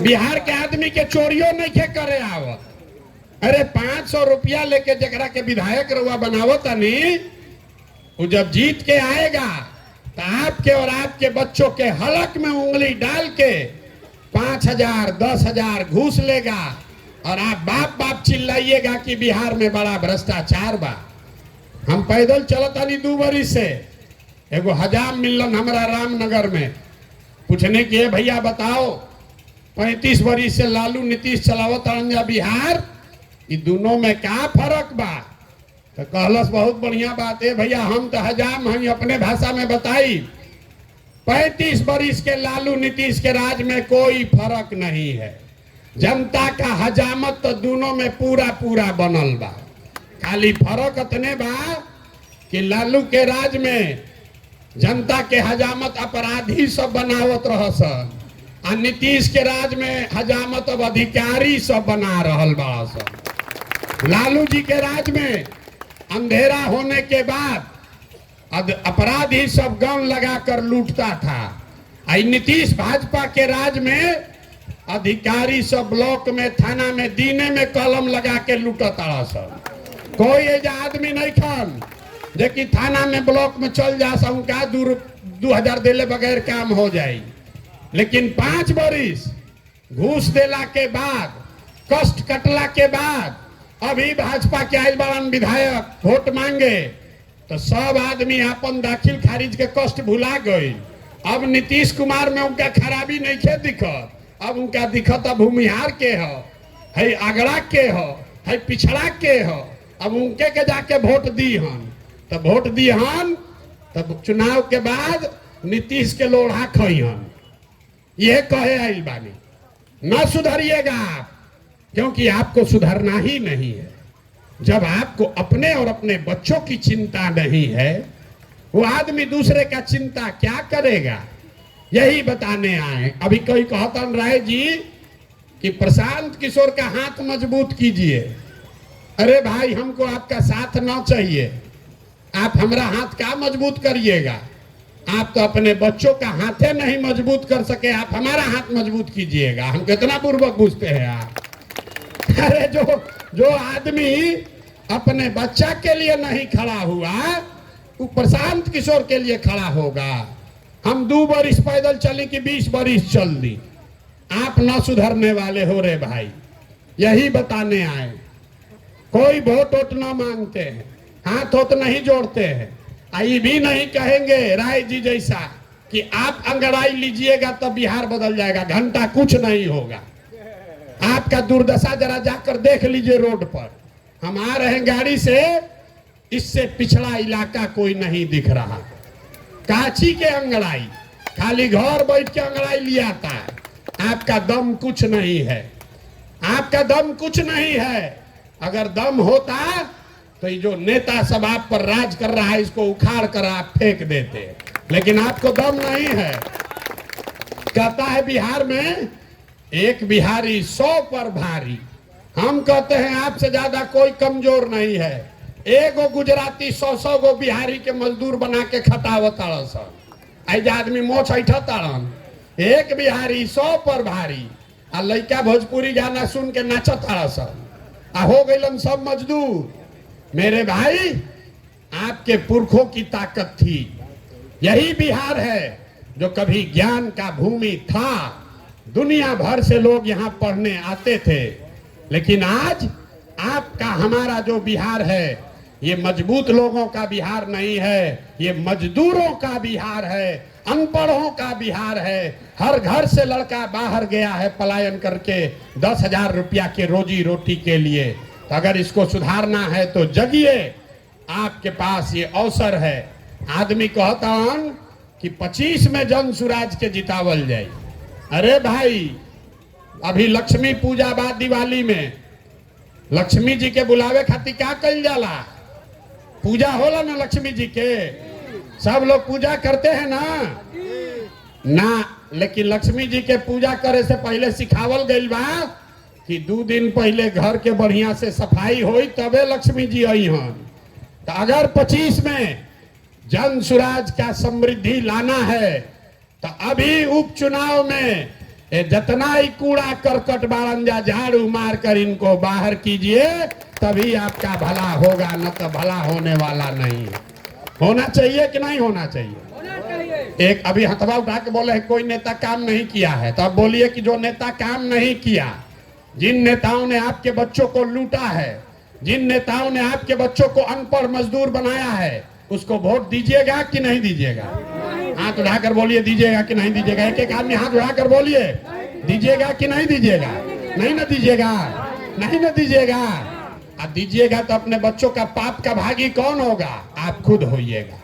बिहार के आदमी के चोरियो नहीं के करे आवत। अरे 500 रुपया लेके जकरा के विधायक रउआ बनावत नहीं, वो जब जीत के आएगा तो आपके और आपके बच्चों के हलक में उंगली डाल के 5,000 10,000 घूस लेगा और आप बाप बाप चिल्लाइएगा कि बिहार में बड़ा भ्रष्टाचार बा। हम पैदल चलत आनी 2 बरिस से, एगो हजाम मिलन हमारा रामनगर में, पूछने के भैया बताओ 35 बरिस से लालू नीतीश चलावत जा बिहार, ये दोनों में क्या फर्क बा? तो कहलस बहुत बढ़िया बात है भैया, हम तो हजाम हैं, अपने भाषा में बताई 35 बरिस के लालू नीतीश के राज में कोई फर्क नहीं है। जनता का हजामत तो दोनों में पूरा पूरा बनल बा। खाली फर्क इतने बा कि लालू के राज में जनता के हजामत अपराधी सब बनावत रहसन, और नीतीश के राज में हजामत अब अधिकारी सब बना रहल बा सब। लालू जी के राज में अंधेरा होने के बाद अपराधी सब गन लगाकर लूटता था। आई नीतीश भाजपा के राज में अधिकारी सब ब्लॉक में थाना में दीने में कलम लगा के लूटता सब। कोई ऐसा आदमी नहीं खान जे कि थाना में ब्लॉक में चल जा उनका 2,000 देले बगैर काम हो जाए। लेकिन 5 बरिस घूस देला के बाद, कष्ट कटला के बाद अभी भाजपा के आयल बड़न विधायक वोट मांगे तो सब आदमी अपन दाखिल खारिज के कष्ट भुला गए। अब नीतीश कुमार में उनका खराबी नहीं खे दिखत, अब उनका दिखत अब भूमिहार के है आगरा के है पिछड़ा के है। अब उनके के जाके वोट दी हन, तब वोट दी हन तब चुनाव के बाद नीतीश के लोढ़ा खइहन। यह कहे आइल बानी, न सुधरिएगा आप, क्योंकि आपको सुधरना ही नहीं है। जब आपको अपने और अपने बच्चों की चिंता नहीं है, वो आदमी दूसरे का चिंता क्या करेगा? यही बताने आए। अभी कोई कहतन राय जी कि प्रशांत किशोर का हाथ मजबूत कीजिए। अरे भाई, हमको आपका साथ ना चाहिए, आप हमारा हाथ क्या मजबूत करिएगा? आप तो अपने बच्चों का हाथे नहीं मजबूत कर सके, आप हमारा हाथ मजबूत कीजिएगा। हम कितना पूर्वक पूछते हैं आप। अरे जो आदमी अपने बच्चा के लिए नहीं खड़ा हुआ, वो प्रशांत किशोर के लिए खड़ा होगा। हम 2 बरिस पैदल चले कि 20 बरिस चल दी, आप न सुधरने वाले हो रे भाई। यही बताने आए। कोई वोट वोट न मांगते हैं, हाथ वोट नहीं जोड़ते हैं। ये भी नहीं कहेंगे राय जी जैसा कि आप अंगड़ाई लीजिएगा तो बिहार बदल जाएगा। घंटा कुछ नहीं होगा। आपका दुर्दशा जरा जाकर देख लीजिए रोड पर। हम आ रहे हैं गाड़ी से, इससे पिछड़ा इलाका कोई नहीं दिख रहा। काची के अंगड़ाई, खाली घर बैठ के अंगड़ाई लिया था। आपका दम कुछ नहीं है, आपका दम कुछ नहीं है। अगर दम होता तो ये जो नेता सब आप पर राज कर रहा है, इसको उखाड़ कर आप फेंक देते, लेकिन आपको दम नहीं है। कहता है बिहार में एक बिहारी 100 पर भारी। हम कहते हैं आपसे ज्यादा कोई कमजोर नहीं है। एगो गुजराती 100 गो बिहारी के मजदूर बना के खटावत ऐसे आदमी मोछ ऐठा ताड़न। एक बिहारी 100 पर भारी। आ लड़का भोजपुरी गाना सुन के नाचत आ हो गइलन सब मजदूर। मेरे भाई, आपके पुरखों की ताकत थी। यही बिहार है जो कभी ज्ञान का भूमि था। दुनिया भर से लोग यहाँ पढ़ने आते थे, लेकिन आज आपका हमारा जो बिहार है, ये मजबूत लोगों का बिहार नहीं है, ये मजदूरों का बिहार है, अनपढ़ों का बिहार है। हर घर से लड़का बाहर गया है पलायन करके 10,000 रुपया के रोजी रोटी के लिए। तो अगर इसको सुधारना है तो जगिए, आपके पास ये अवसर है। आदमी कहता हन कि 25 में जन सुराज के जितावल जाए। अरे भाई, अभी लक्ष्मी पूजा बाद दिवाली में लक्ष्मी जी के बुलावे खातिर क्या कइल जाला? पूजा होला ना लक्ष्मी जी के, सब लोग पूजा करते हैं ना। लेकिन लक्ष्मी जी के पूजा करे से पहले सिखावल गइल बा कि 2 दिन पहले घर के बढ़िया से सफाई होई तबे लक्ष्मी जी आई हन। तो अगर 25 में जन सुराज का समृद्धि लाना है तो अभी उपचुनाव में ये जितना ही कूड़ा करकट बारंजा झाड़ू मार कर इनको बाहर कीजिए, तभी आपका भला होगा, न तो भला होने वाला नहीं। होना चाहिए कि नहीं होना चाहिए? एक अभी हथवा उठा के बोले कोई नेता काम नहीं किया है, तो अब बोलिए कि जो नेता काम नहीं किया, जिन नेताओं ने आपके बच्चों को लूटा है, जिन नेताओं ने आपके बच्चों को अनपढ़ मजदूर बनाया है, उसको वोट दीजिएगा कि नहीं दीजिएगा? हाथ उठाकर बोलिए दीजिएगा कि नहीं दीजिएगा। एक एक आदमी हाथ उठाकर बोलिए दीजिएगा कि नहीं दीजिएगा? नहीं ना दीजिएगा, नहीं ना दीजिएगा। अब दीजिएगा तो अपने बच्चों का पाप का भागी कौन होगा? आप खुद होइएगा।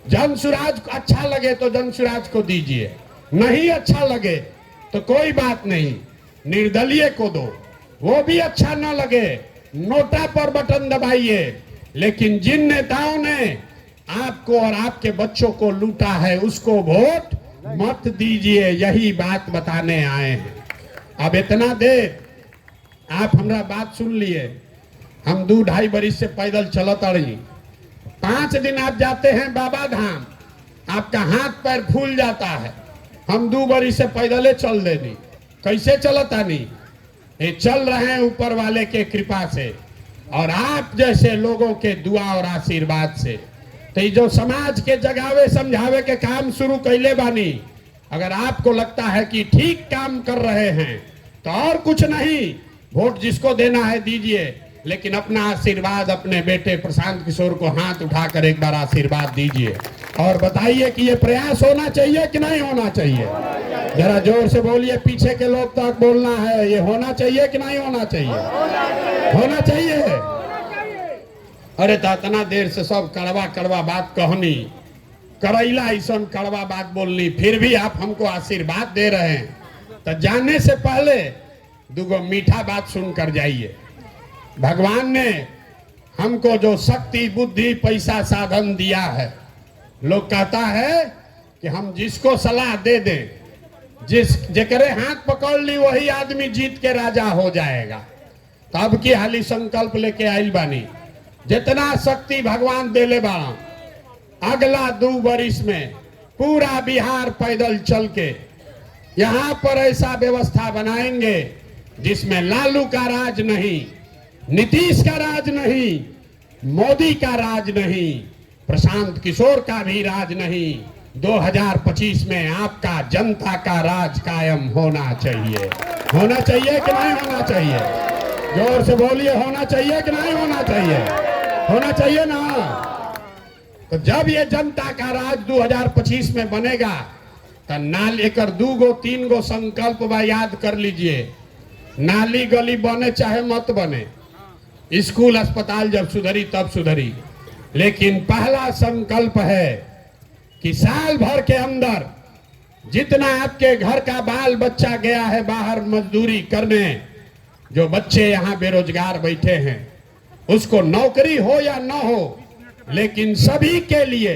जन सुराज अच्छा लगे तो जन सुराज को दीजिए, नहीं अच्छा लगे तो कोई बात नहीं, निर्दलीय को दो। वो भी अच्छा न लगे, नोटा पर बटन दबाइए। लेकिन जिन नेताओं ने आपको और आपके बच्चों को लूटा है, उसको वोट मत दीजिए। यही बात बताने आए हैं। अब इतना देर आप हमारा बात सुन लिए। हम 2-2.5 बरिस से पैदल चलत रही। 5 दिन आप जाते हैं बाबा धाम, आपका हाथ पैर फूल जाता है। हम 2 बरिस से पैदले चल देनी। कैसे चलता नहीं? ये चल रहे हैं ऊपर वाले के कृपा से और आप जैसे लोगों के दुआ और आशीर्वाद से। तो ये जो समाज के जगावे समझावे के काम शुरू कैले बानी, अगर आपको लगता है कि ठीक काम कर रहे हैं तो और कुछ नहीं, वोट जिसको देना है दीजिए, लेकिन अपना आशीर्वाद अपने बेटे प्रशांत किशोर को हाथ उठाकर एक बार आशीर्वाद दीजिए और बताइए कि ये प्रयास होना चाहिए कि नहीं होना चाहिए। जरा जोर से बोलिए, पीछे के लोग तक बोलना है, ये होना चाहिए कि नहीं होना चाहिए? होना चाहिए। अरे तो इतना देर से सब कड़वा कड़वा बात कहनी, करैला ऐसा कड़वा बात बोलनी, फिर भी आप हमको आशीर्वाद दे रहे हैं। तो जाने से पहले 2 मीठा बात सुनकर जाइए। भगवान ने हमको जो शक्ति बुद्धि पैसा साधन दिया है, लोग कहता है कि हम जिसको सलाह दे दें, जेकरे हाथ पकड़ ली वही आदमी जीत के राजा हो जाएगा। तो अब की हाली संकल्प लेके आइल बानी, जितना शक्ति भगवान देले बाड़ा, अगला 2 बरिस में पूरा बिहार पैदल चल के यहाँ पर ऐसा व्यवस्था बनाएंगे जिसमें लालू का राज नहीं, नीतीश का राज नहीं, मोदी का राज नहीं, प्रशांत किशोर का भी राज नहीं। 2025 में आपका जनता का राज कायम होना चाहिए। होना चाहिए कि नहीं होना चाहिए? जोर से बोलिए, होना चाहिए कि नहीं होना चाहिए? होना चाहिए ना। तो जब ये जनता का राज 2025 में बनेगा तो नाल एक 2-3 संकल्प बा याद कर लीजिए। नाली गली बने चाहे मत बने, स्कूल अस्पताल जब सुधरी तब सुधरी, लेकिन पहला संकल्प है कि साल भर के अंदर जितना आपके घर का बाल बच्चा गया है बाहर मजदूरी करने, जो बच्चे यहाँ बेरोजगार बैठे हैं, उसको नौकरी हो या न हो, लेकिन सभी के लिए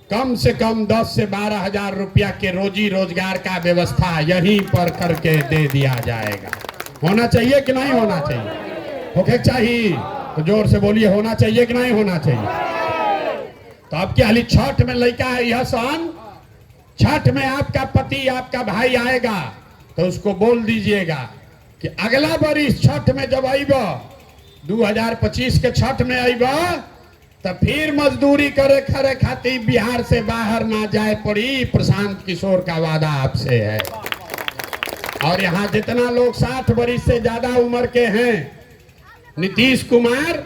कम से कम 10 से 12 हजार रुपया के रोजी रोजगार का व्यवस्था यहीं पर करके दे दिया जाएगा। होना चाहिए कि नहीं होना चाहिए? होके चाहिए तो जोर से बोलिए, होना चाहिए कि नहीं होना चाहिए? तो आपकी हाली छठ में लड़का है, यह सन छठ में आपका पति आपका भाई आएगा तो उसको बोल दीजिएगा कि अगला बरिस छठ में जब आईबा 2025 के छठ में आईबा तो फिर मजदूरी करे खरे खातिर बिहार से बाहर ना जाए पड़ी। प्रशांत किशोर का वादा आपसे है। और यहाँ जितना लोग 60 बरिस से ज्यादा उम्र के हैं, नीतीश कुमार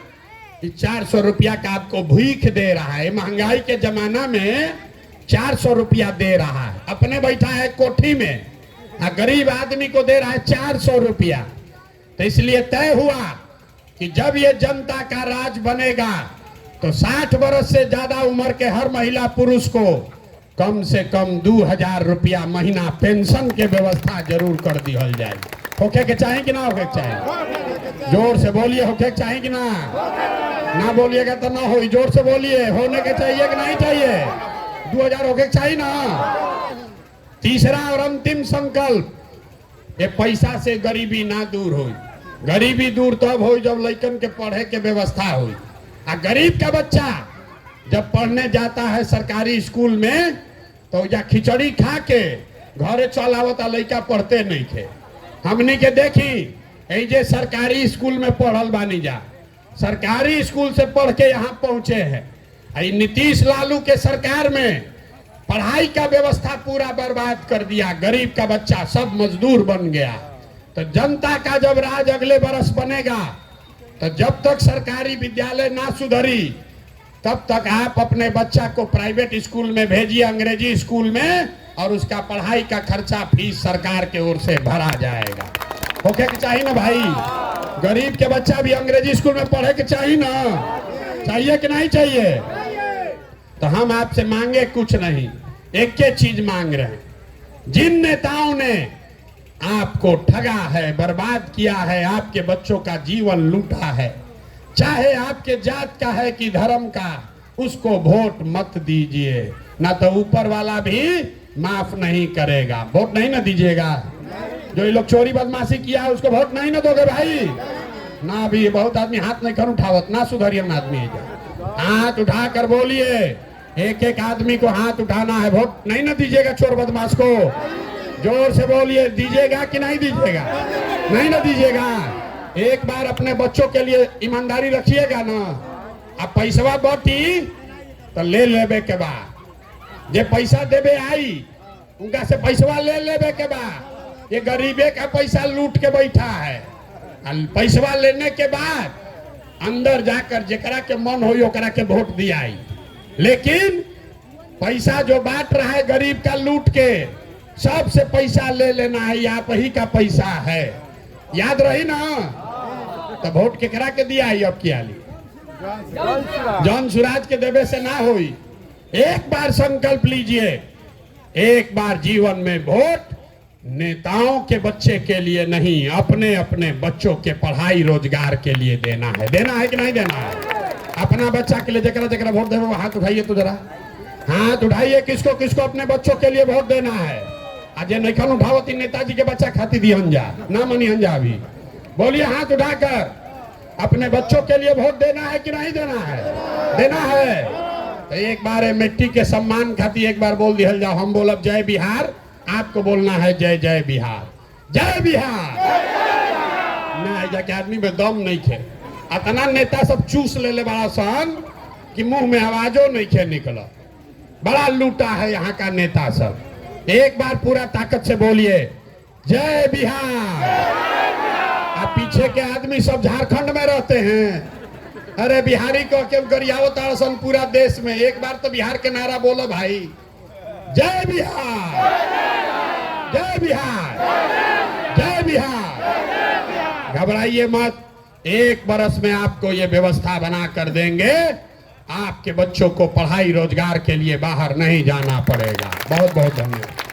400 रुपया का आपको भीख दे रहा है। महंगाई के जमाना में 400 रुपया दे रहा है, अपने बैठा है कोठी में, गरीब आदमी को दे रहा है 400 रुपया। तो इसलिए तय हुआ कि जब ये जनता का राज बनेगा तो 60 बरस से ज्यादा उम्र के हर महिला पुरुष को कम से कम 2000 रुपया महीना पेंशन के व्यवस्था जरूर कर दी जाएगी। होके के चाहे कि ना होके के चाहे? जोर से बोलिए, होके के चाहे कि ना? ना बोलिएगा तो ना हो। जोर से बोलिए, होने के चाहिए कि नहीं चाहिए? 2000 होके के चाहिए ना। तीसरा और अंतिम संकल्प, ये पैसा से गरीबी ना दूर हो। गरीबी दूर तब हो जब लड़कन के पढ़े के व्यवस्था हो। गरीब का बच्चा जब पढ़ने जाता है सरकारी स्कूल में तो या खिचड़ी खा के घरे चल आवता लड़का पढ़ते नहीं थे। हमनी के देखी यही जे सरकारी स्कूल में पढ़ल बानी जा, सरकारी स्कूल से पढ़ के यहाँ पहुंचे हैं। नीतीश लालू के सरकार में पढ़ाई का व्यवस्था पूरा बर्बाद कर दिया, गरीब का बच्चा सब मजदूर बन गया। तो जनता का जब राज अगले बरस बनेगा, तो जब तक सरकारी विद्यालय ना सुधरी तब तक आप अपने बच्चा को प्राइवेट स्कूल में भेजिए, अंग्रेजी स्कूल में, और उसका पढ़ाई का खर्चा फीस सरकार के ओर से भरा जाएगा। होके के चाहिए ना भाई, गरीब के बच्चा भी अंग्रेजी स्कूल में पढ़े के चाहिए ना, चाहिए कि नहीं चाहिए? तो हम आपसे मांगे कुछ नहीं, एक ही चीज मांग रहे हैं। जिन नेताओं ने आपको ठगा है, बर्बाद किया है, आपके बच्चों का जीवन लूटा है, चाहे आपके जात का है कि धर्म का, उसको वोट मत दीजिए, ना तो ऊपर वाला भी माफ नहीं करेगा। वोट नहीं ना दीजिएगा। जो ये लोग चोरी बदमाशी किया है उसको वोट नहीं ना दोगे भाई ना। भी बहुत आदमी हाथ नहीं कर उठावत ना, सुधरिए ना आदमी, हाथ उठा कर बोलिए, एक एक आदमी को हाथ उठाना है। वोट नहीं ना दीजिएगा चोर बदमाश को, जोर से बोलिए, दीजिएगा कि नहीं दीजिएगा? नहीं ना दीजिएगा। एक बार अपने बच्चों के लिए ईमानदारी रखिएगा ना। अब पैसा बटी तो ले लेबे के बाद, जे पैसा देबे आई उनका से पैसा ले लेबे के बाद, ये गरीबे का पैसा लूट के बैठा है। पैसा लेने के बाद अंदर जाकर जेकरा के मन हो ओकरा के वोट दिया। लेकिन पैसा जो बांट रहा है गरीब का लूट के, सबसे पैसा ले लेना है, आप ही का पैसा है, याद रही ना। तो वोट केकरा के दिया है? अब किया ली जॉन सुराज के देवे से ना हुई। एक बार संकल्प लीजिए, एक बार जीवन में वोट नेताओं के बच्चे के लिए नहीं, अपने अपने बच्चों के पढ़ाई रोजगार के लिए देना है। देना है कि नहीं देना है? अपना बच्चा के लिए जरा जरा वोट देना, हाथ उठाइए तो जरा हाथ उठाइए, किसको किसको अपने बच्चों के लिए वोट देना है। आज नहीं उठावती नेताजी के बच्चा खाती दी हंजा ना मनी हंजा। अभी बोलिए हाथ उठाकर, अपने बच्चों के लिए वोट देना है कि नहीं देना है? देना है। तो एक बार मिट्टी के सम्मान खाती एक बार बोल दिया जाओ। हम बोलब जय बिहार, आपको बोलना है जय जय बिहार, जय बिहार। ना जाके आदमी में दम नहीं थे, अतना नेता सब चूस ले ले बड़ा सन कि मुंह में आवाजों नहीं खे निकला। बड़ा लूटा है यहाँ का नेता सब। एक बार पूरा ताकत से बोलिए जय बिहार। अब पीछे के आदमी सब झारखंड में रहते हैं, अरे बिहारी को क्यों गरियाओ तारसन पूरा देश में। एक बार तो बिहार के नारा बोलो भाई, जय बिहार, जय बिहार, जय बिहार। घबराइए मत, एक बरस में आपको ये व्यवस्था बना कर देंगे, आपके बच्चों को पढ़ाई रोजगार के लिए बाहर नहीं जाना पड़ेगा। बहुत बहुत धन्यवाद।